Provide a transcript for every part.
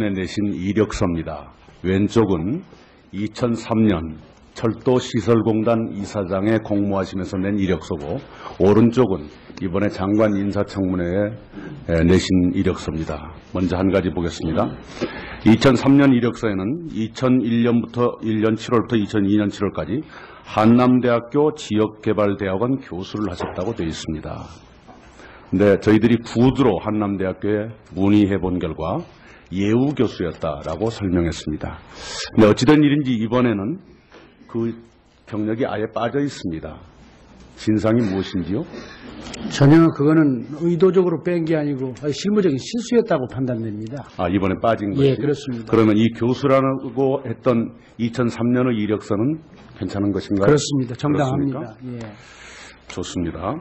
내신 이력서입니다. 왼쪽은 2003년 철도시설공단 이사장에 공모하시면서 낸 이력서고, 오른쪽은 이번에 장관 인사청문회에 내신 이력서입니다. 먼저 한 가지 보겠습니다. 2003년 이력서에는 2001년부터 1년 7월부터 2002년 7월까지 한남대학교 지역개발대학원 교수를 하셨다고 되어 있습니다. 근데 저희들이 구두로 한남대학교에 문의해 본 결과 예우 교수였다라고 설명했습니다. 근데 어찌된 일인지 이번에는 그 경력이 아예 빠져 있습니다. 진상이 무엇인지요? 전혀 그거는 의도적으로 뺀 게 아니고 실무적인 실수였다고 판단됩니다. 아, 이번에 빠진 것이? 예, 그렇습니다. 그러면 이 교수라고 했던 2003년의 이력서는 괜찮은 것인가요? 그렇습니다. 정당합니다. 그렇습니까? 예. 좋습니다.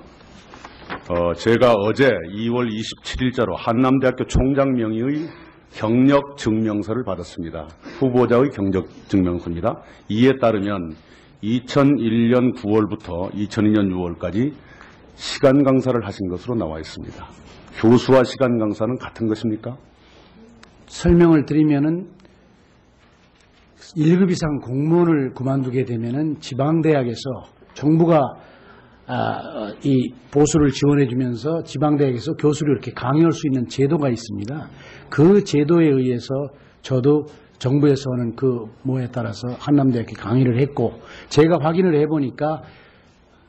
제가 어제 2월 27일자로 한남대학교 총장 명의의 경력 증명서를 받았습니다. 후보자의 경력 증명서입니다. 이에 따르면 2001년 9월부터 2002년 6월까지 시간 강사를 하신 것으로 나와 있습니다. 교수와 시간 강사는 같은 것입니까? 설명을 드리면은 1급 이상 공무원을 그만두게 되면은 지방대학에서 정부가 이 보수를 지원해주면서 지방대학에서 교수를 이렇게 강의할 수 있는 제도가 있습니다. 그 제도에 의해서 저도 정부에서 하는 그 뭐에 따라서 한남대학에 강의를 했고, 제가 확인을 해보니까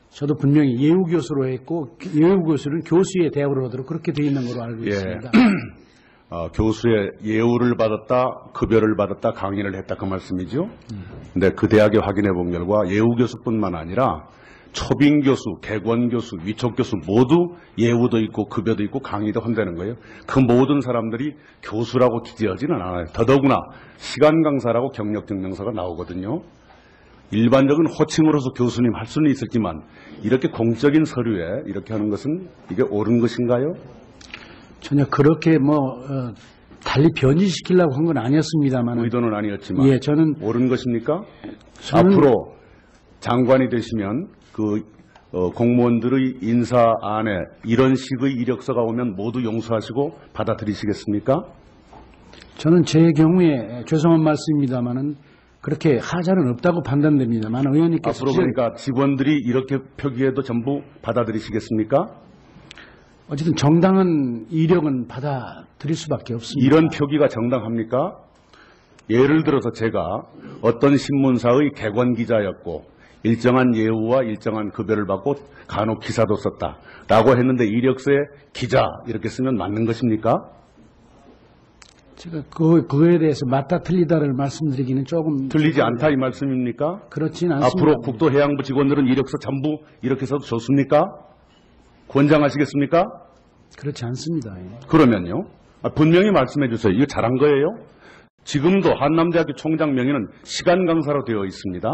저도 분명히 예우 교수로 했고, 예우 교수는 교수의 대우를 하도록 그렇게 되어 있는 걸로 알고 있습니다. 교수의 예우를 받았다, 급여를 받았다, 강의를 했다, 그 말씀이죠? 근데 그 대학에 확인해 본 결과 예우 교수뿐만 아니라 초빙 교수, 객원 교수, 위촉 교수 모두 예우도 있고 급여도 있고 강의도 한다는 거예요. 그 모든 사람들이 교수라고 기재하지는 않아요. 더더구나 시간 강사라고 경력 증명서가 나오거든요. 일반적인 호칭으로서 교수님 할 수는 있었지만 이렇게 공적인 서류에 이렇게 하는 것은 이게 옳은 것인가요? 전혀 그렇게 달리 변질시키려고 한 건 아니었습니다만. 의도는 아니었지만. 예, 저는 옳은 것입니까? 앞으로 장관이 되시면 그 공무원들의 인사안에 이런 식의 이력서가 오면 모두 용서하시고 받아들이시겠습니까? 저는 제 경우에 죄송한 말씀입니다만은 그렇게 하자는 없다고 판단됩니다만, 의원님께서 앞으로 그러니까 직원들이 이렇게 표기해도 전부 받아들이시겠습니까? 어쨌든 정당한 이력은 받아들일 수밖에 없습니다. 이런 표기가 정당합니까? 예를 들어서 제가 어떤 신문사의 객원 기자였고 일정한 예우와 일정한 급여를 받고 간혹 기사도 썼다라고 했는데 이력서에 기자 이렇게 쓰면 맞는 것입니까? 제가 그거에 대해서 맞다 틀리다를 말씀드리기는 조금 틀리지 않다 이 말씀입니까? 그렇진 않습니다. 앞으로 국토해양부 직원들은 이력서 전부 이렇게 써도 좋습니까? 권장하시겠습니까? 그렇지 않습니다. 그러면요. 분명히 말씀해 주세요. 이거 잘한 거예요? 지금도 한남대학교 총장 명의는 시간 강사로 되어 있습니다.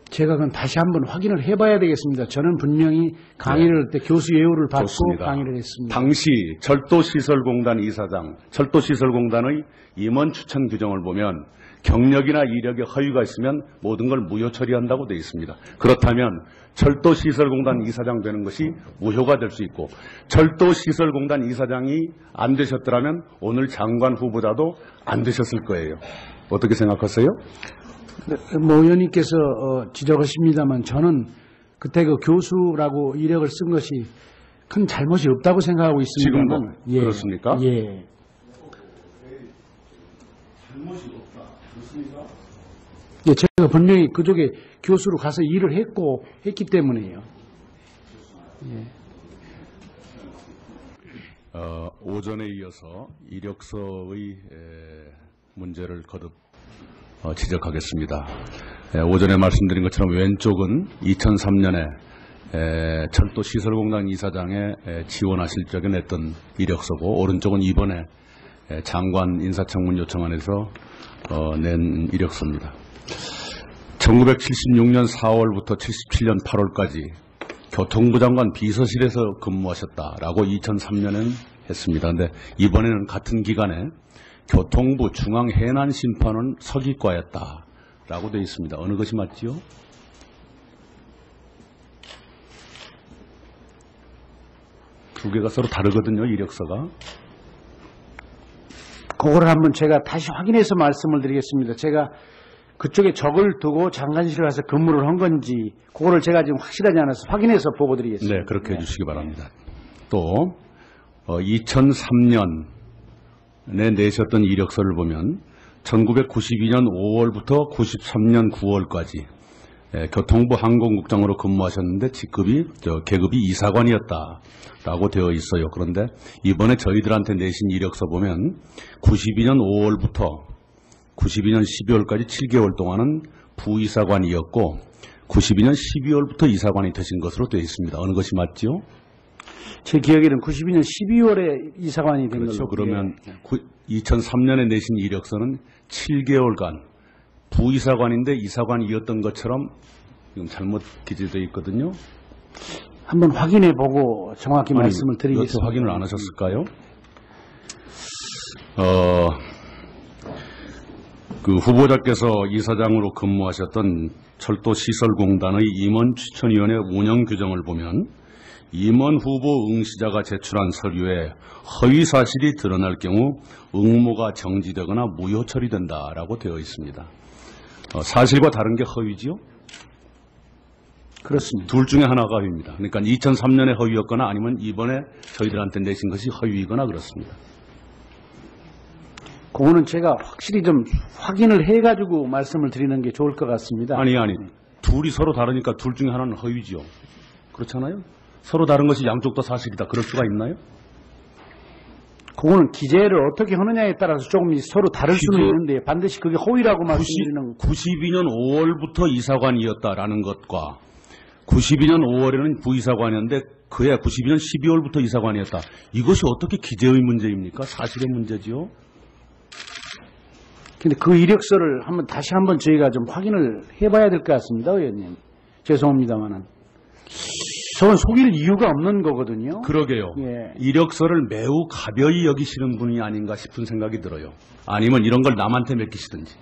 제가 그건 다시 한번 확인을 해봐야 되겠습니다. 저는 분명히 강의를 할 때 교수 예우를 받고 좋습니다. 강의를 했습니다. 당시 철도시설공단 이사장, 철도시설공단의 임원 추천 규정을 보면 경력이나 이력에 허위가 있으면 모든 걸 무효 처리한다고 되어 있습니다. 그렇다면 철도시설공단 이사장 되는 것이 무효가 될 수 있고, 철도시설공단 이사장이 안 되셨더라면 오늘 장관 후보자도 안 되셨을 거예요. 어떻게 생각하세요? 의원님께서 지적하십니다만 저는 그때 그 교수라고 이력을 쓴 것이 큰 잘못이 없다고 생각하고 있습니다. 지금도 예. 그렇습니까? 예. 잘못이 없다. 그렇습니까? 예, 제가 분명히 그쪽에 교수로 가서 일을 했기 때문에요. 예. 오전에 이어서 이력서의 문제를 거듭 지적하겠습니다. 오전에 말씀드린 것처럼 왼쪽은 2003년에 철도시설공단 이사장에 지원하실 적에 냈던 이력서고, 오른쪽은 이번에 장관 인사청문 요청안에서 낸 이력서입니다. 1976년 4월부터 77년 8월까지 교통부 장관 비서실에서 근무하셨다라고 2003년에는 했습니다. 그런데 이번에는 같은 기간에 교통부 중앙해난심판원 서기과였다라고 되어 있습니다. 어느 것이 맞지요? 두 개가 서로 다르거든요, 이력서가. 그거를 한번 제가 다시 확인해서 말씀을 드리겠습니다. 제가 그쪽에 적을 두고 장관실에 가서 근무를 한 건지 그거를 제가 지금 확실하지 않아서 확인해서 보고 드리겠습니다. 네, 그렇게 해주시기 바랍니다. 또 2003년에 내셨던 이력서를 보면 1992년 5월부터 93년 9월까지 교통부 항공국장으로 근무하셨는데 계급이 이사관이었다라고 되어 있어요. 그런데 이번에 저희들한테 내신 이력서 보면 92년 5월부터 92년 12월까지 7개월 동안은 부이사관이었고 92년 12월부터 이사관이 되신 것으로 되어 있습니다. 어느 것이 맞죠? 제 기억에는 92년 12월에 이사관이 된 그렇죠. 걸로. 그러면 2003년에 내신 이력서는 7개월간 부이사관인데 이사관이었던 것처럼 지금 잘못 기재되어 있거든요. 한번 확인해 보고 정확히 말씀을 여태 드리겠습니다. 확인을 안 하셨을까요? 그 후보자께서 이사장으로 근무하셨던 철도시설공단의 임원 추천위원회 운영 규정을 보면 임원 후보 응시자가 제출한 서류에 허위 사실이 드러날 경우 응모가 정지되거나 무효 처리된다라고 되어 있습니다. 사실과 다른 게 허위지요? 그렇습니다. 둘 중에 하나가 허위입니다. 그러니까 2003년에 허위였거나 아니면 이번에 저희들한테 내신 것이 허위이거나 그렇습니다. 그거는 제가 확실히 좀 확인을 해가지고 말씀을 드리는 게 좋을 것 같습니다. 아니 둘이 서로 다르니까 둘 중에 하나는 허위죠. 그렇잖아요? 서로 다른 것이 양쪽 다 사실이다. 그럴 수가 있나요? 그거는 기재를 어떻게 하느냐에 따라서 조금 서로 다를 수는 있는데 반드시 그게 허위라고 말씀드리는 92년 5월부터 이사관이었다라는 것과 92년 5월에는 부이사관이었는데 그해 92년 12월부터 이사관이었다. 이것이 어떻게 기재의 문제입니까? 사실의 문제지요. 근데 그 이력서를 다시 한번 저희가 좀 확인을 해봐야 될 것 같습니다, 의원님. 죄송합니다만은. 저는 속일 이유가 없는 거거든요. 그러게요. 예. 이력서를 매우 가벼이 여기시는 분이 아닌가 싶은 생각이 들어요. 아니면 이런 걸 남한테 맡기시든지.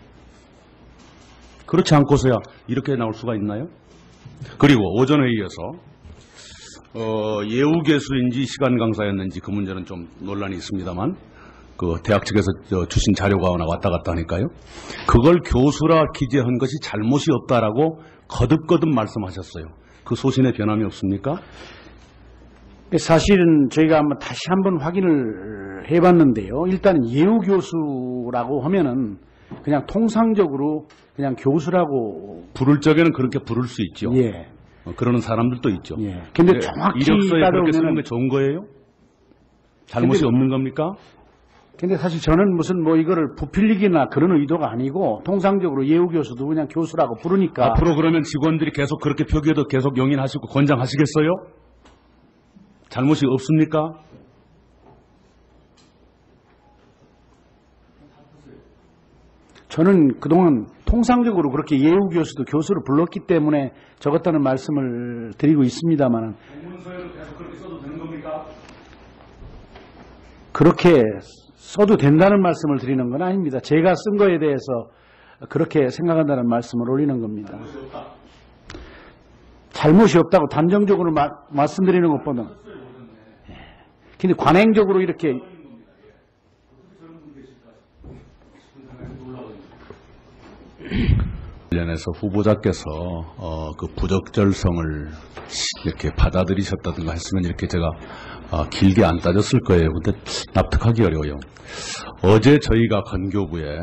그렇지 않고서야 이렇게 나올 수가 있나요? 그리고 오전 회의에서 예우 교수인지 시간 강사였는지 그 문제는 좀 논란이 있습니다만 그 대학 측에서 주신 자료가 왔다 갔다 하니까요. 그걸 교수라 기재한 것이 잘못이 없다라고 거듭거듭 말씀하셨어요. 그 소신에 변함이 없습니까? 사실은 저희가 다시 한번 확인을 해봤는데요. 일단 예우 교수라고 하면은 그냥 통상적으로 그냥 교수라고 부를 적에는 그렇게 부를 수 있죠. 예. 그러는 사람들도 있죠. 예. 근데 정확히 이력서에 그렇게 쓰는 따르면 게 좋은 거예요? 잘못이 없는 겁니까? 근데 사실 저는 무슨 이거를 부필리기나 그런 의도가 아니고 통상적으로 예우 교수도 그냥 교수라고 부르니까 앞으로 그러면 직원들이 계속 그렇게 표기해도 계속 용인하시고 권장하시겠어요? 잘못이 없습니까? 저는 그동안 통상적으로 그렇게 예우 교수도 교수를 불렀기 때문에 적었다는 말씀을 드리고 있습니다만은 공문서에도 계속 그렇게 써도 되는 겁니까? 그렇게 써도 된다는 말씀을 드리는 건 아닙니다. 제가 쓴 거에 대해서 그렇게 생각한다는 말씀을 올리는 겁니다. 잘못이 없다고 단정적으로 말씀드리는 것보다는 근데 관행적으로 이렇게 관련해서 후보자께서 그 부적절성을 이렇게 받아들이셨다든가 했으면 이렇게 제가 길게 안 따졌을 거예요. 근데 납득하기 어려워요. 어제 저희가 건교부에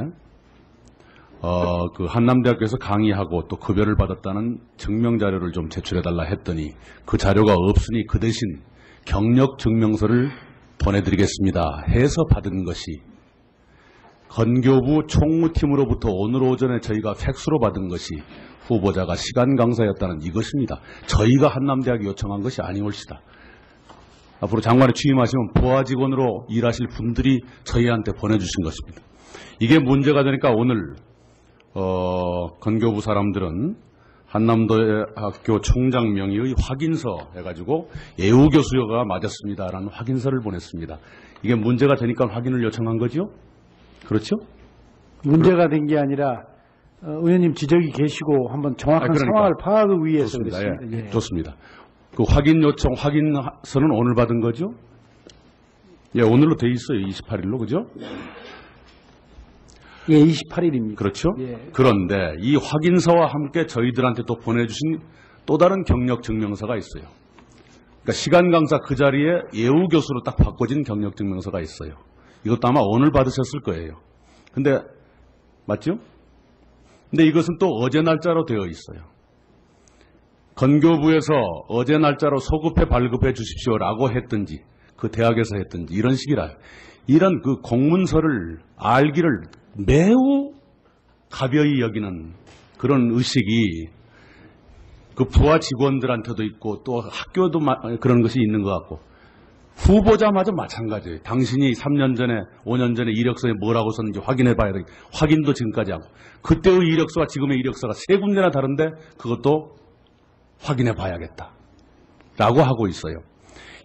그 한남대학교에서 강의하고 또 급여를 받았다는 증명 자료를 좀 제출해달라 했더니 그 자료가 없으니 그 대신 경력 증명서를 보내드리겠습니다 해서 받은 것이 건교부 총무팀으로부터 오늘 오전에 저희가 팩스로 받은 것이 후보자가 시간 강사였다는 이것입니다. 저희가 한남대학에 요청한 것이 아니올시다. 앞으로 장관에 취임하시면 부하 직원으로 일하실 분들이 저희한테 보내주신 것입니다. 이게 문제가 되니까 오늘 건교부 사람들은 한남대학교 총장 명의의 확인서 해가지고 예우 교수가 맞았습니다라는 확인서를 보냈습니다. 이게 문제가 되니까 확인을 요청한 거죠? 그렇죠? 문제가 된 게 아니라 의원님 지적이 계시고 한번 정확한 상황을 파악을 위해서 좋습니다. 그랬습니다. 예. 좋습니다. 그 확인 요청, 확인서는 오늘 받은 거죠? 예, 오늘로 돼 있어요. 28일로, 그죠? 예, 28일입니다. 그렇죠? 예. 그런데 이 확인서와 함께 저희들한테 또 보내주신 또 다른 경력 증명서가 있어요. 그러니까 시간 강사 그 자리에 예우 교수로 딱 바꿔진 경력 증명서가 있어요. 이것도 아마 오늘 받으셨을 거예요. 근데 맞죠? 근데 이것은 또 어제 날짜로 되어 있어요. 건교부에서 어제 날짜로 소급해 발급해 주십시오라고 했든지 그 대학에서 했든지 이런 식이라 이런 그 공문서를 알기를 매우 가벼이 여기는 그런 의식이 그 부하 직원들한테도 있고 또 학교도 그런 것이 있는 것 같고 후보자마저 마찬가지예요. 당신이 3년 전에 5년 전에 이력서에 뭐라고 썼는지 확인해 봐야 돼. 확인도 지금까지 하고 그때의 이력서와 지금의 이력서가 세 군데나 다른데 그것도 확인해 봐야겠다 라고 하고 있어요.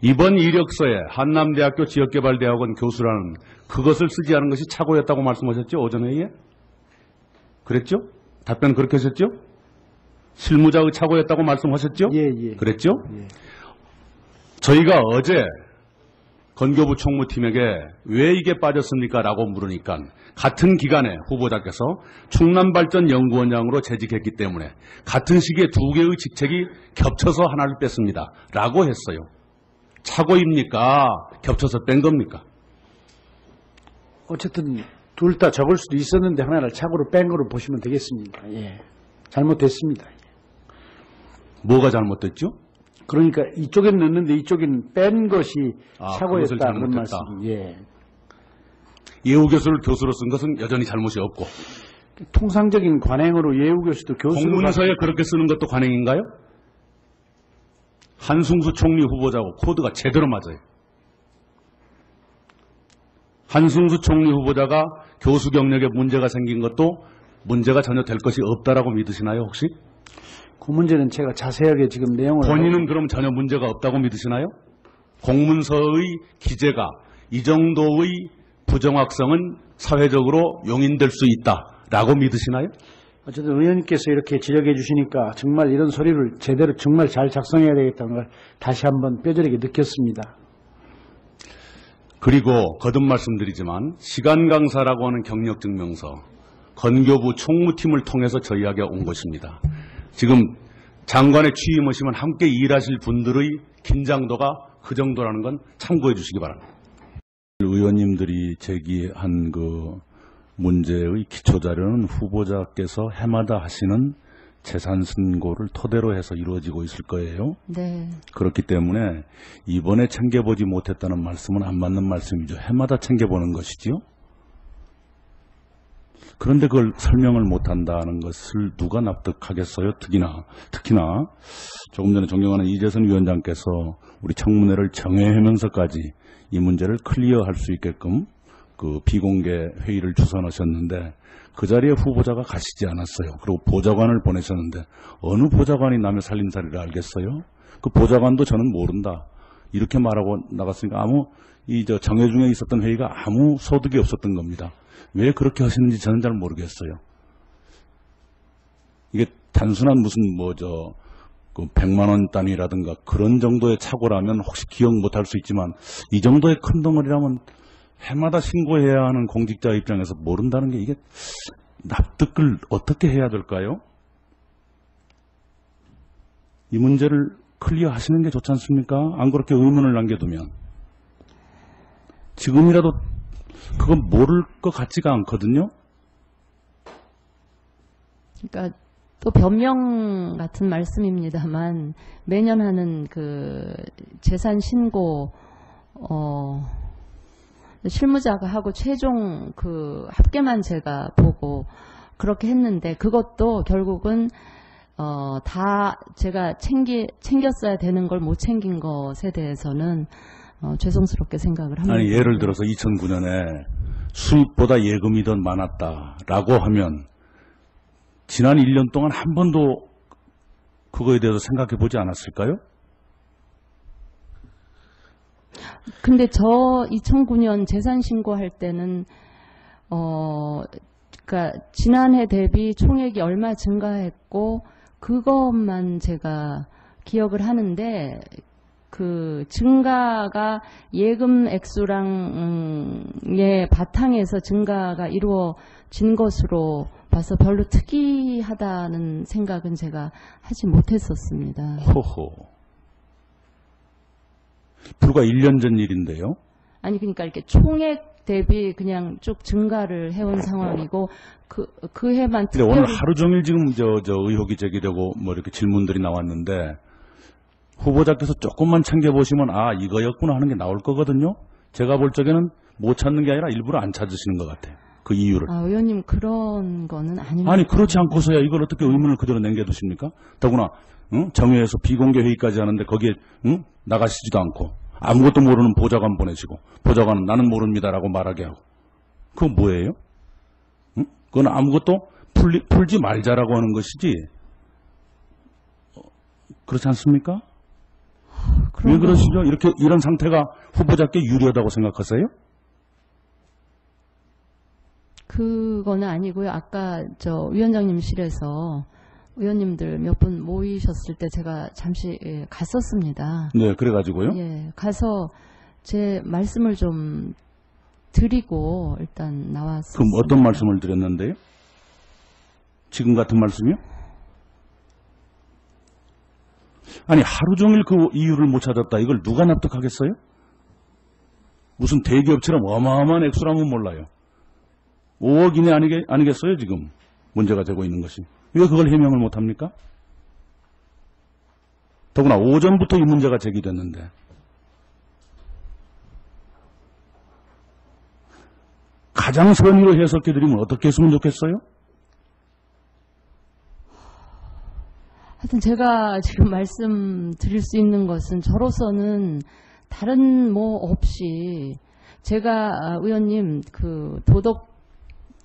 이번 이력서에 한남대학교 지역개발대학원 교수라는 그것을 쓰지 않은 것이 착오였다고 말씀하셨죠? 오전 회의에? 그랬죠? 답변 그렇게 하셨죠? 실무자의 착오였다고 말씀하셨죠? 예, 예. 그랬죠? 예. 저희가 어제 건교부 총무팀에게 왜 이게 빠졌습니까? 라고 물으니까 같은 기간에 후보자께서 충남발전연구원장으로 재직했기 때문에 같은 시기에 두 개의 직책이 겹쳐서 하나를 뺐습니다. 라고 했어요. 착오입니까? 겹쳐서 뺀 겁니까? 어쨌든 둘 다 적을 수도 있었는데 하나를 착오로 뺀 거로 보시면 되겠습니다. 예. 잘못됐습니다. 뭐가 잘못됐죠? 그러니까 이쪽엔 넣는데 이쪽엔 뺀 것이 착오였다 그것을 그런 잘못했다. 말씀. 예. 예우 교수를 교수로 쓴 것은 여전히 잘못이 없고 통상적인 관행으로 예우 교수도 교수로 공문서에 그렇게 쓰는 것도 관행인가요? 한승수 총리 후보자고 코드가 제대로 맞아요. 한승수 총리 후보자가 교수 경력에 문제가 생긴 것도 문제가 전혀 될 것이 없다라고 믿으시나요, 혹시? 그 문제는 제가 자세하게 지금 내용을 본인은 그럼 전혀 문제가 없다고 믿으시나요? 공문서의 기재가 이 정도의 부정확성은 사회적으로 용인될 수 있다라고 믿으시나요? 어쨌든 의원님께서 이렇게 지적해 주시니까 정말 이런 소리를 제대로 정말 잘 작성해야 되겠다는 걸 다시 한번 뼈저리게 느꼈습니다. 그리고 거듭 말씀드리지만 시간 강사라고 하는 경력 증명서 건교부 총무팀을 통해서 저희에게 온 것입니다. 지금 장관의 취임하시면 함께 일하실 분들의 긴장도가 그 정도라는 건 참고해 주시기 바랍니다. 의원님들이 제기한 그 문제의 기초자료는 후보자께서 해마다 하시는 재산 신고를 토대로 해서 이루어지고 있을 거예요. 네. 그렇기 때문에 이번에 챙겨보지 못했다는 말씀은 안 맞는 말씀이죠. 해마다 챙겨보는 것이지요. 그런데 그걸 설명을 못한다는 것을 누가 납득하겠어요? 특히나 조금 전에 존경하는 이재선 위원장께서 우리 청문회를 정회하면서까지 이 문제를 클리어할 수 있게끔 그 비공개 회의를 주선하셨는데 그 자리에 후보자가 가시지 않았어요. 그리고 보좌관을 보내셨는데 어느 보좌관이 남의 살림살이를 알겠어요? 그 보좌관도 저는 모른다. 이렇게 말하고 나갔으니까 정회 중에 있었던 회의가 아무 소득이 없었던 겁니다. 왜 그렇게 하시는지 저는 잘 모르겠어요. 이게 단순한 무슨 그 100만 원 단위라든가 그런 정도의 착오라면 혹시 기억 못할 수 있지만 이 정도의 큰 덩어리라면 해마다 신고해야 하는 공직자 입장에서 모른다는 게 이게 납득을 어떻게 해야 될까요? 이 문제를 클리어 하시는 게 좋지 않습니까? 안 그렇게 의문을 남겨두면 지금이라도 그건 모를 것 같지가 않거든요. 그러니까 또 변명 같은 말씀입니다만 매년 하는 그 재산 신고 실무자가 하고 최종 그 합계만 제가 보고 그렇게 했는데 그것도 결국은 다 제가 챙겼어야 되는 걸 못 챙긴 것에 대해서는 죄송스럽게 생각을 합니다. 아니 예를 들어서 2009년에 수입보다 예금이 더 많았다라고 하면 지난 1년 동안 한 번도 그거에 대해서 생각해 보지 않았을까요? 근데 저 2009년 재산 신고할 때는 그러니까 지난해 대비 총액이 얼마 증가했고 그것만 제가 기억을 하는데 그 증가가 예금 액수랑의 바탕에서 증가가 이루어진 것으로 봐서 별로 특이하다는 생각은 제가 하지 못했었습니다. 호호. 불과 1년 전 일인데요. 아니 그러니까 이렇게 총액 대비 그냥 쭉 증가를 해온 상황이고 그 해만 근데 특별히 오늘 하루 종일 지금 저 의혹이 제기되고 뭐 이렇게 질문들이 나왔는데 후보자께서 조금만 챙겨보시면 아 이거였구나 하는 게 나올 거거든요. 제가 볼 적에는 못 찾는 게 아니라 일부러 안 찾으시는 것 같아요. 그 이유를. 아, 의원님 그런 거는 아닙니다. 아니 그렇지 않고서야 이걸 어떻게 의문을 그대로 남겨두십니까? 더구나 정회에서 비공개 회의까지 하는데 거기에 나가시지도 않고 아무것도 모르는 보좌관 보내시고 보좌관은 나는 모릅니다라고 말하게 하고 그건 뭐예요? 그건 아무것도 풀지 말자라고 하는 것이지 그렇지 않습니까? 왜 그러시죠? 이런 상태가 후보자께 유리하다고 생각하세요? 그거는 아니고요. 아까 저 위원장님실에서 의원님들 몇 분 모이셨을 때 제가 잠시 갔었습니다. 네, 그래가지고요. 예, 가서 제 말씀을 좀 드리고 일단 나왔습니다. 그럼 어떤 말씀을 드렸는데요? 지금 같은 말씀이요? 아니 하루 종일 그 이유를 못 찾았다. 이걸 누가 납득하겠어요? 무슨 대기업처럼 어마어마한 액수라면 몰라요. 5억 이내 아니겠어요 지금 문제가 되고 있는 것이. 왜 그걸 해명을 못합니까? 더구나 오전부터 이 문제가 제기됐는데 가장 선의로 해석해드리면 어떻게 했으면 좋겠어요? 하여튼 제가 지금 말씀드릴 수 있는 것은 저로서는 다른 뭐 없이 제가 의원님 그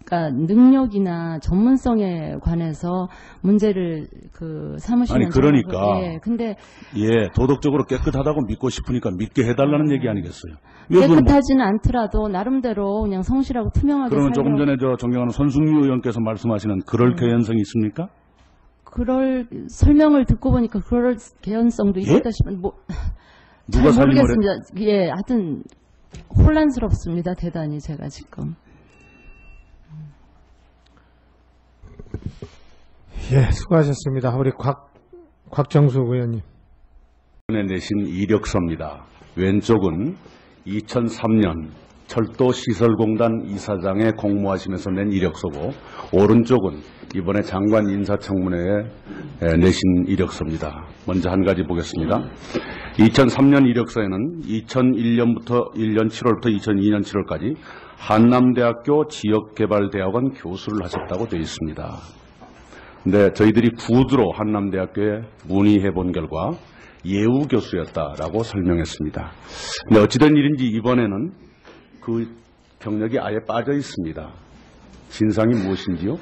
그러니까 능력이나 전문성에 관해서 문제를 삼으시는 아니 그러니까 예, 근데 예 도덕적으로 깨끗하다고 믿고 싶으니까 믿게 해달라는 얘기 아니겠어요? 왜 그건 깨끗하지는 않더라도 나름대로 그냥 성실하고 투명하게 그러면 조금 살려고 전에 존경하는 손승유 의원께서 말씀하시는 그럴 개연성이 있습니까? 그럴 설명을 듣고 보니까 그럴 개연성도 예? 있겠다 싶은 잘 누가 살림을 모르겠습니다. 예, 하여튼 혼란스럽습니다. 대단히 제가 지금. 예, 수고하셨습니다. 우리 곽정수 의원님. 내신 이력서입니다. 왼쪽은 2003년 철도시설공단 이사장에 공모하시면서 낸 이력서고 오른쪽은 이번에 장관 인사청문회에 내신 이력서입니다. 먼저 한 가지 보겠습니다. 2003년 이력서에는 2001년부터 1년 7월부터 2002년 7월까지 한남대학교 지역개발대학원 교수를 하셨다고 되어 있습니다. 근데 저희들이 구두로 한남대학교에 문의해 본 결과 예우 교수였다라고 설명했습니다. 근데 어찌된 일인지 이번에는 그 경력이 아예 빠져 있습니다. 진상이 무엇인지요?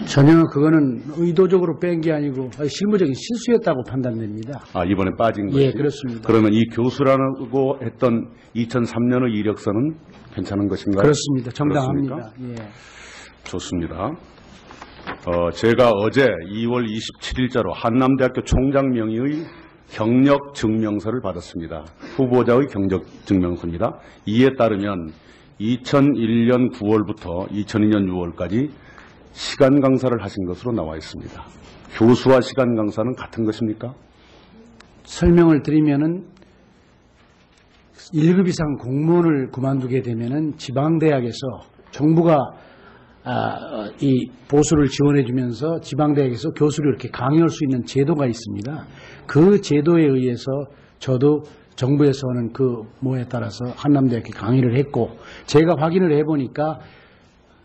전혀 그거는 의도적으로 뺀 게 아니고 실무적인 실수였다고 판단됩니다. 아, 이번에 빠진 거죠? 예, 그렇습니다. 그러면 이 교수라고 했던 2003년의 이력서는 괜찮은 것인가요? 그렇습니다. 정당합니다. 그렇습니까? 예. 좋습니다. 제가 어제 2월 27일자로 한남대학교 총장 명의의 경력 증명서를 받았습니다. 후보자의 경력 증명서입니다. 이에 따르면 2001년 9월부터 2002년 6월까지 시간 강사를 하신 것으로 나와 있습니다. 교수와 시간 강사는 같은 것입니까? 설명을 드리면은 1급 이상 공무원을 그만두게 되면은 지방대학에서 정부가 이 보수를 지원해주면서 지방대학에서 교수를 이렇게 강요할 수 있는 제도가 있습니다. 그 제도에 의해서 저도 정부에서 하는 그 뭐에 따라서 한남대학에 강의를 했고 제가 확인을 해보니까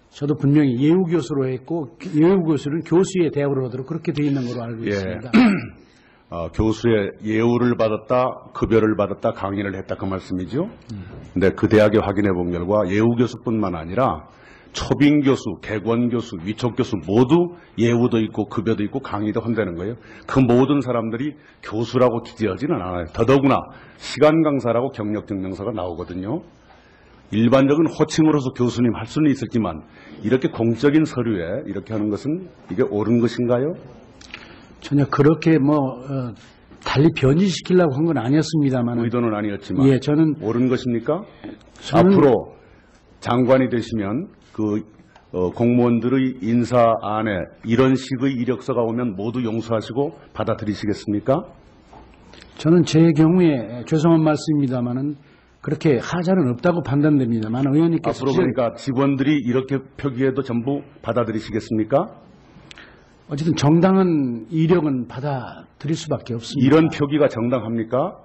저도 분명히 예우교수로 했고 예우교수는 교수의 대우를 하도록 그렇게 되어 있는 걸로 알고 있습니다. 교수의 예우를 받았다, 급여를 받았다, 강의를 했다 그 말씀이죠. 근데 그 대학에 확인해 본 결과 예우 교수뿐만 아니라 초빙 교수, 객원 교수, 위촉 교수 모두 예우도 있고 급여도 있고 강의도 한다는 거예요. 그 모든 사람들이 교수라고 기재하지는 않아요. 더더구나 시간 강사라고 경력 증명서가 나오거든요. 일반적인 호칭으로서 교수님 할 수는 있었지만 이렇게 공적인 서류에 이렇게 하는 것은 이게 옳은 것인가요? 전혀 그렇게 달리 변질시키려고 한 건 아니었습니다만. 의도는 아니었지만 예, 저는 옳은 것입니까? 저는- 앞으로 장관이 되시면 그 공무원들의 인사안에 이런 식의 이력서가 오면 모두 용서하시고 받아들이시겠습니까? 저는 제 경우에 죄송한 말씀입니다만은 그렇게 하자는 없다고 판단됩니다만 의원님께서 앞으로 그러니까 직원들이 이렇게 표기해도 전부 받아들이시겠습니까? 어쨌든 정당한 이력은 받아들일 수밖에 없습니다. 이런 표기가 정당합니까?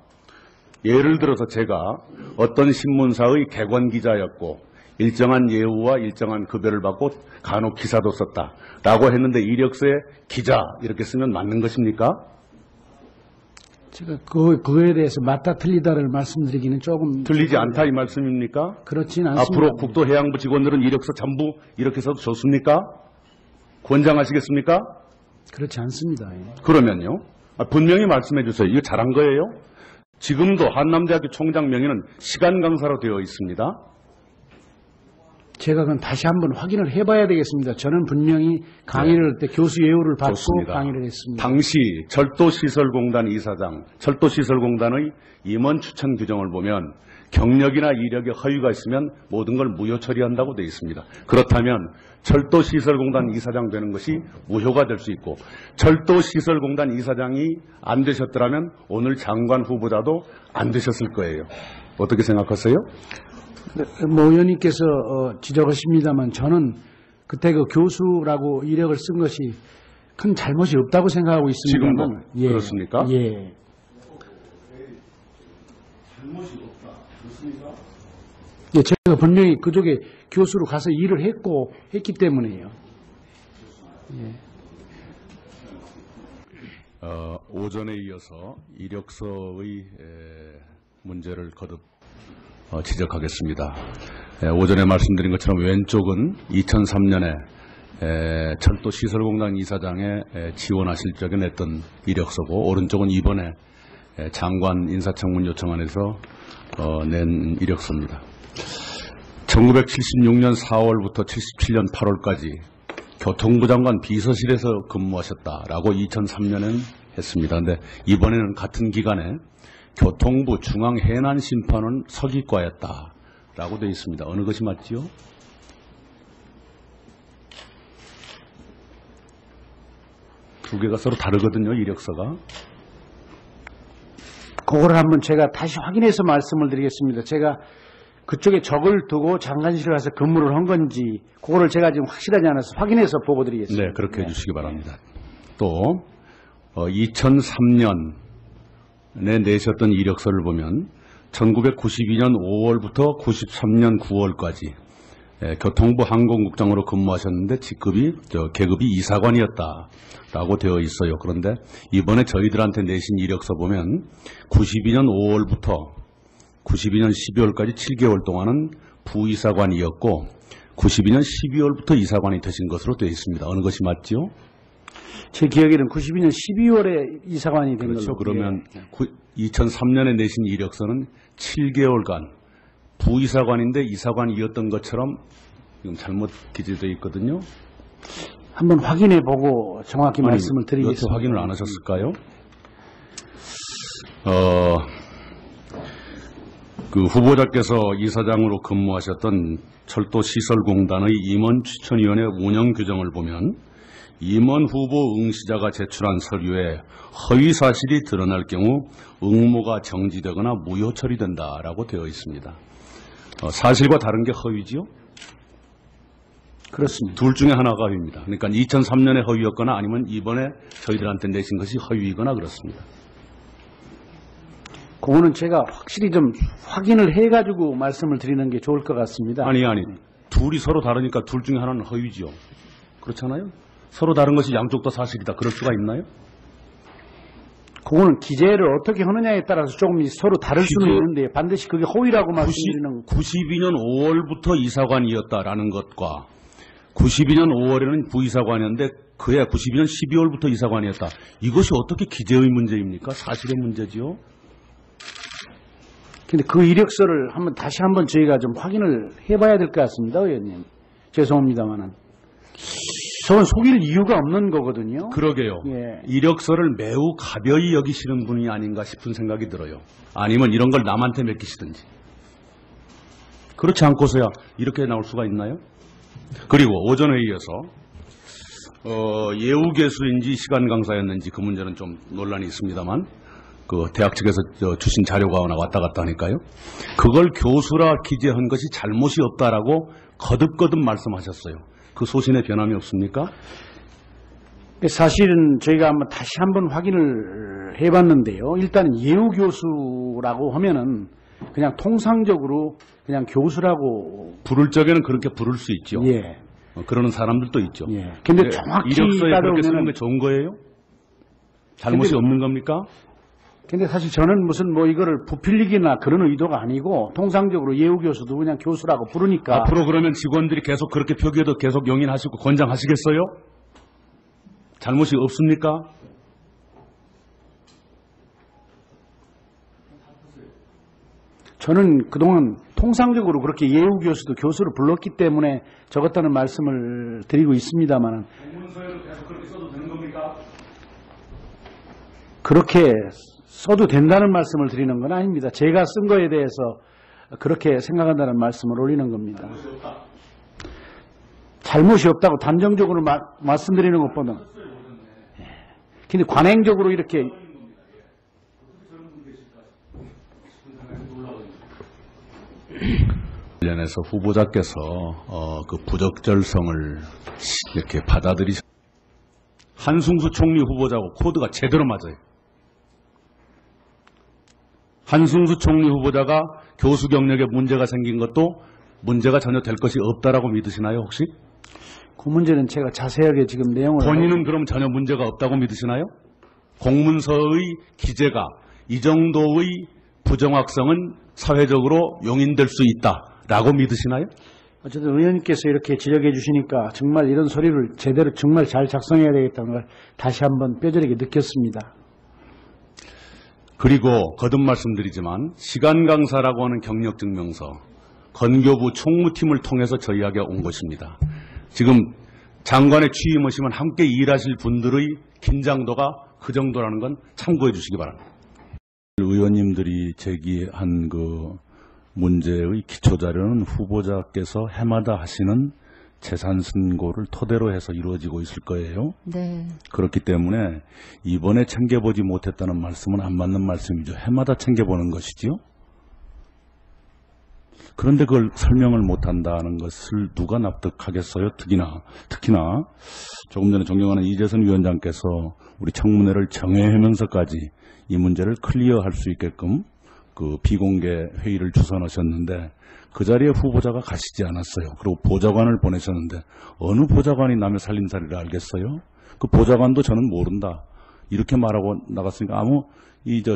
예를 들어서 제가 어떤 신문사의 객원 기자였고 일정한 예우와 일정한 급여를 받고 간혹 기사도 썼다라고 했는데 이력서에 기자 이렇게 쓰면 맞는 것입니까? 제가 그거에 대해서 맞다 틀리다를 말씀드리기는 조금 틀리지 않다 이 말씀입니까? 그렇진 않습니다. 앞으로 국토해양부 직원들은 이력서 전부 이렇게 써도 좋습니까? 권장하시겠습니까? 그렇지 않습니다. 예. 그러면요. 분명히 말씀해 주세요. 이거 잘한 거예요? 지금도 한남대학교 총장 명의는 시간 강사로 되어 있습니다. 제가 그건 다시 한번 확인을 해봐야 되겠습니다. 저는 분명히 강의를 할 때 교수 예우를 받고 좋습니다. 강의를 했습니다. 당시 철도시설공단 이사장, 철도시설공단의 임원 추천 규정을 보면 경력이나 이력에 허위가 있으면 모든 걸 무효 처리한다고 되어 있습니다. 그렇다면 철도시설공단 이사장 되는 것이 무효가 될 수 있고 철도시설공단 이사장이 안 되셨더라면 오늘 장관 후보자도 안 되셨을 거예요. 어떻게 생각하세요? 뭐 의원님께서 지적하십니다만 저는 그때 그 교수라고 이력을 쓴 것이 큰 잘못이 없다고 생각하고 있습니다만. 지금도 그렇습니까? 예. 예, 제가 분명히 그쪽에 교수로 가서 일을 했기 때문에요. 오전에 이어서 이력서의 문제를 거듭 지적하겠습니다. 오전에 말씀드린 것처럼 왼쪽은 2003년에 철도시설공단 이사장에 지원하실 적에 냈던 이력서고 오른쪽은 이번에 장관 인사청문 요청안에서 낸 이력서입니다. 1976년 4월부터 77년 8월까지 교통부 장관 비서실에서 근무하셨다라고 2003년에는 했습니다. 그런데 이번에는 같은 기간에 교통부 중앙해난심판원 서기과였다라고 되어 있습니다. 어느 것이 맞지요? 두 개가 서로 다르거든요, 이력서가. 그거를 한번 제가 다시 확인해서 말씀을 드리겠습니다. 제가 그쪽에 적을 두고 장관실에 가서 근무를 한 건지 그거를 제가 지금 확실하지 않아서 확인해서 보고 드리겠습니다. 네, 그렇게 해주시기 바랍니다. 또 2003년에 내셨던 이력서를 보면 1992년 5월부터 93년 9월까지 교통부 항공국장으로 근무하셨는데 계급이 이사관이었다라고 되어 있어요. 그런데 이번에 저희들한테 내신 이력서 보면 92년 5월부터 92년 12월까지 7개월 동안은 부이사관이었고 92년 12월부터 이사관이 되신 것으로 되어 있습니다. 어느 것이 맞죠? 제 기억에는 92년 12월에 이사관이 된 그렇죠. 걸로. 그러면 2003년에 내신 이력서는 7개월간 부이사관인데 이사관이었던 것처럼 지금 잘못 기재되어 있거든요. 한번 확인해 보고 정확히 말씀을 여태 드리겠습니다. 확인을 안 하셨을까요? 그 후보자께서 이사장으로 근무하셨던 철도시설공단의 임원추천위원회 운영 규정을 보면 임원 후보 응시자가 제출한 서류에 허위 사실이 드러날 경우 응모가 정지되거나 무효 처리된다라고 되어 있습니다. 사실과 다른 게 허위지요? 그렇습니다. 둘 중에 하나가 허위입니다. 그러니까 2003년에 허위였거나 아니면 이번에 저희들한테 내신 것이 허위이거나 그렇습니다. 그거는 제가 확실히 좀 확인을 해가지고 말씀을 드리는 게 좋을 것 같습니다. 아니 둘이 서로 다르니까 둘 중에 하나는 허위죠. 그렇잖아요? 서로 다른 것이 양쪽 다 사실이다. 그럴 수가 있나요? 그거는 기재를 어떻게 하느냐에 따라서 조금 서로 다를 수는 있는데 반드시 그게 허위라고 말씀드리는 92년 5월부터 이사관이었다라는 것과 92년 5월에는 부이사관이었는데 그해 92년 12월부터 이사관이었다. 이것이 어떻게 기재의 문제입니까? 사실의 문제지요? 근데 그 이력서를 다시 한번 저희가 좀 확인을 해봐야 될 것 같습니다, 의원님. 죄송합니다만은. 속일 이유가 없는 거거든요. 그러게요. 예. 이력서를 매우 가벼이 여기시는 분이 아닌가 싶은 생각이 들어요. 아니면 이런 걸 남한테 맡기시든지. 그렇지 않고서야 이렇게 나올 수가 있나요? 그리고 오전 회의에서 예우 교수인지 시간 강사였는지 그 문제는 좀 논란이 있습니다만 그 대학 측에서 주신 자료가 왔다 갔다 하니까요. 그걸 교수라 기재한 것이 잘못이 없다라고 거듭거듭 말씀하셨어요. 그 소신에 변함이 없습니까? 사실은 저희가 다시 한번 확인을 해봤는데요. 일단 예우 교수라고 하면은 그냥 통상적으로 그냥 교수라고. 부를 적에는 그렇게 부를 수 있죠. 예. 그러는 사람들도 있죠. 예. 근데 정확히 이력서에 그렇게 쓰는 따라오면은. 게 좋은 거예요? 잘못이 근데- 없는 겁니까? 근데 사실 저는 무슨 이거를 부필리기나 그런 의도가 아니고 통상적으로 예우 교수도 그냥 교수라고 부르니까. 앞으로 그러면 직원들이 계속 그렇게 표기해도 계속 용인하시고 권장하시겠어요? 잘못이 없습니까? 저는 그동안 통상적으로 그렇게 예우 교수도 교수를 불렀기 때문에 적었다는 말씀을 드리고 있습니다만 공문서에도 계속 그렇게 써도 되는 겁니까? 그렇게 써도 된다는 말씀을 드리는 건 아닙니다. 제가 쓴 거에 대해서 그렇게 생각한다는 말씀을 올리는 겁니다. 잘못이 없다고 단정적으로 말씀드리는 것보다는. 근데 관행적으로 이렇게 관련해서 후보자께서 그 부적절성을 이렇게 받아들이셨. 한승수 총리 후보자하고 코드가 제대로 맞아요. 한승수 총리 후보자가 교수 경력에 문제가 생긴 것도 문제가 전혀 될 것이 없다라고 믿으시나요, 혹시? 그 문제는 제가 자세하게 지금 내용을 본인은 그럼 전혀 문제가 없다고 믿으시나요? 공문서의 기재가 이 정도의 부정확성은 사회적으로 용인될 수 있다라고 믿으시나요? 어쨌든 의원님께서 이렇게 지적해 주시니까 정말 이런 소리를 제대로 정말 잘 작성해야 되겠다는 걸 다시 한번 뼈저리게 느꼈습니다. 그리고 거듭 말씀드리지만 시간 강사라고 하는 경력 증명서 건교부 총무팀을 통해서 저희에게 온 것입니다. 지금 장관에 취임하시면 함께 일하실 분들의 긴장도가 그 정도라는 건 참고해 주시기 바랍니다. 의원님들이 제기한 그 문제의 기초자료는 후보자께서 해마다 하시는 재산 신고를 토대로 해서 이루어지고 있을 거예요. 네. 그렇기 때문에 이번에 챙겨보지 못했다는 말씀은 안 맞는 말씀이죠. 해마다 챙겨보는 것이지요. 그런데 그걸 설명을 못한다는 것을 누가 납득하겠어요? 특히나 조금 전에 존경하는 이재선 위원장께서 우리 청문회를 정회하면서까지 이 문제를 클리어할 수 있게끔 그 비공개 회의를 주선하셨는데 그 자리에 후보자가 가시지 않았어요. 그리고 보좌관을 보내셨는데 어느 보좌관이 남의 살림살이를 알겠어요? 그 보좌관도 저는 모른다. 이렇게 말하고 나갔으니까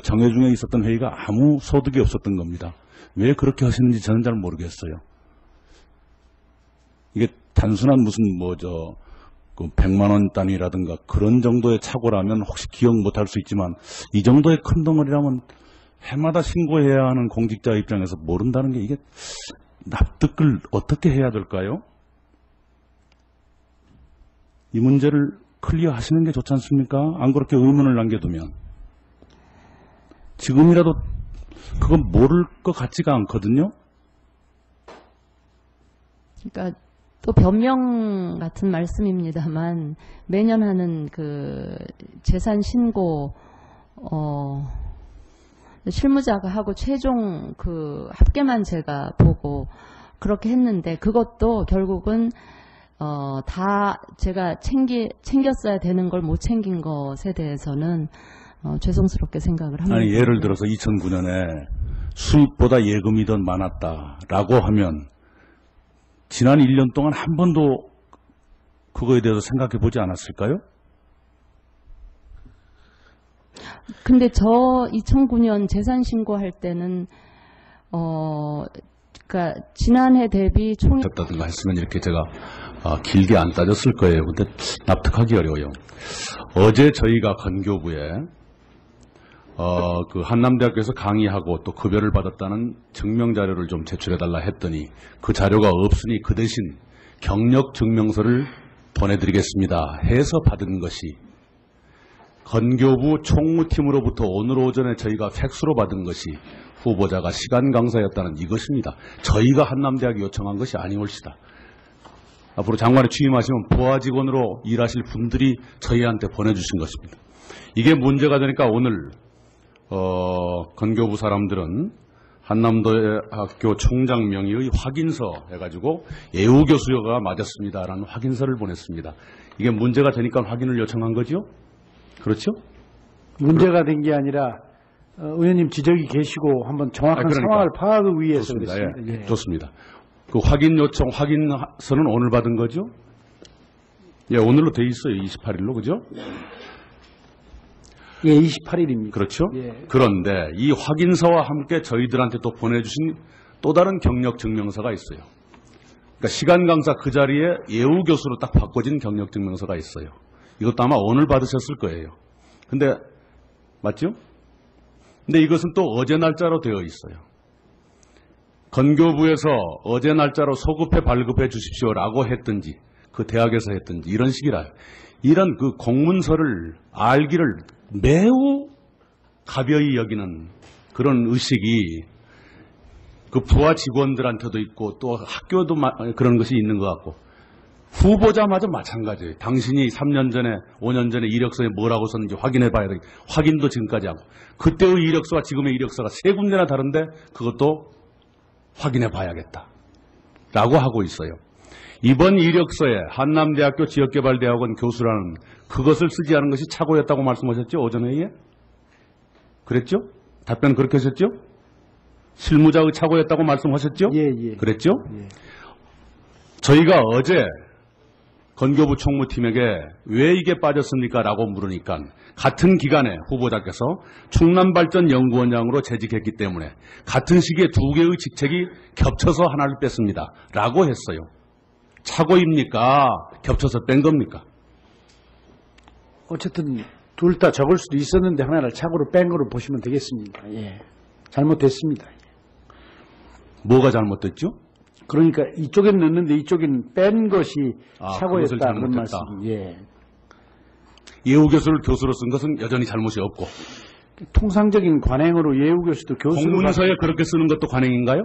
정회 중에 있었던 회의가 아무 소득이 없었던 겁니다. 왜 그렇게 하시는지 저는 잘 모르겠어요. 이게 단순한 무슨 그 100만 원 단위라든가 그런 정도의 착오라면 혹시 기억 못할 수 있지만 이 정도의 큰 덩어리라면 해마다 신고해야 하는 공직자 입장에서 모른다는 게 이게 납득을 어떻게 해야 될까요? 이 문제를 클리어하시는 게 좋지 않습니까? 안 그렇게 의문을 남겨두면 지금이라도 그건 모를 것 같지가 않거든요. 그러니까 또 변명 같은 말씀입니다만 매년 하는 그 재산 신고 실무자가 하고 최종 그 합계만 제가 보고 그렇게 했는데 그것도 결국은 다 제가 챙겼어야 되는 걸 못 챙긴 것에 대해서는 죄송스럽게 생각을 합니다. 아니 예를 들어서 2009년에 수입보다 예금이 더 많았다라고 하면 지난 1년 동안 한 번도 그거에 대해서 생각해 보지 않았을까요? 근데 저 2009년 재산 신고할 때는 그러니까 지난해 대비 총액 다든가 했으면 이렇게 제가 길게 안 따졌을 거예요. 근데 납득하기 어려워요. 어제 저희가 건교부에 그 한남대학교에서 강의하고 또 급여를 받았다는 증명 자료를 좀 제출해달라 했더니 그 자료가 없으니 그 대신 경력 증명서를 보내드리겠습니다 해서 받은 것이 건교부 총무팀으로부터 오늘 오전에 저희가 팩스로 받은 것이 후보자가 시간 강사였다는 이것입니다. 저희가 한남대학이 요청한 것이 아니올시다. 앞으로 장관에 취임하시면 부하 직원으로 일하실 분들이 저희한테 보내주신 것입니다. 이게 문제가 되니까 오늘 건교부 사람들은 한남대학교 총장 명의의 확인서 해가지고 예우 교수가 맞았습니다라는 확인서를 보냈습니다. 이게 문제가 되니까 확인을 요청한 거죠? 그렇죠? 문제가 된 게 아니라 의원님 지적이 계시고 한번 정확한 그러니까. 상황을 파악을 위해서 좋습니다. 그랬습니다. 예, 좋습니다. 그 확인 요청, 확인서는 오늘 받은 거죠? 예, 오늘로 돼 있어요. 28일로, 그죠? 예, 28일입니다. 그렇죠? 예. 그런데 이 확인서와 함께 저희들한테 또 보내주신 또 다른 경력 증명서가 있어요. 그러니까 시간 강사 그 자리에 예우 교수로 딱 바꿔진 경력 증명서가 있어요. 이것도 아마 오늘 받으셨을 거예요. 근데 맞죠? 근데 이것은 또 어제 날짜로 되어 있어요. 건교부에서 어제 날짜로 소급해 발급해 주십시오라고 했든지 그 대학에서 했든지 이런 식이라 이런 그 공문서를 알기를 매우 가벼이 여기는 그런 의식이 그 부하 직원들한테도 있고 또 학교도 그런 것이 있는 것 같고 후보자마저 마찬가지예요. 당신이 3년 전에 5년 전에 이력서에 뭐라고 썼는지 확인해 봐야 돼. 확인도 지금까지 하고 그때의 이력서와 지금의 이력서가 세 군데나 다른데 그것도 확인해 봐야겠다 라고 하고 있어요. 이번 이력서에 한남대학교 지역개발대학원 교수라는 그것을 쓰지 않은 것이 착오였다고 말씀하셨죠? 오전에? 그랬죠? 답변 그렇게 하셨죠? 실무자의 착오였다고 말씀하셨죠? 예, 예. 그랬죠? 예. 저희가 어제 건교부 총무팀에게 왜 이게 빠졌습니까? 라고 물으니까 같은 기간에 후보자께서 충남발전연구원장으로 재직했기 때문에 같은 시기에 두 개의 직책이 겹쳐서 하나를 뺐습니다. 라고 했어요. 착오입니까? 겹쳐서 뺀 겁니까? 어쨌든 둘 다 적을 수도 있었는데 하나를 착오로 뺀 거로 보시면 되겠습니다. 예. 잘못됐습니다. 뭐가 잘못됐죠? 그러니까 이쪽엔 넣는데 이쪽엔 뺀 것이 그것을 착오였다 그런 잘못했다. 말씀. 예. 예우 교수를 교수로 쓴 것은 여전히 잘못이 없고 통상적인 관행으로 예우 교수도 교수로 공문서에 그렇게 쓰는 것도 관행인가요?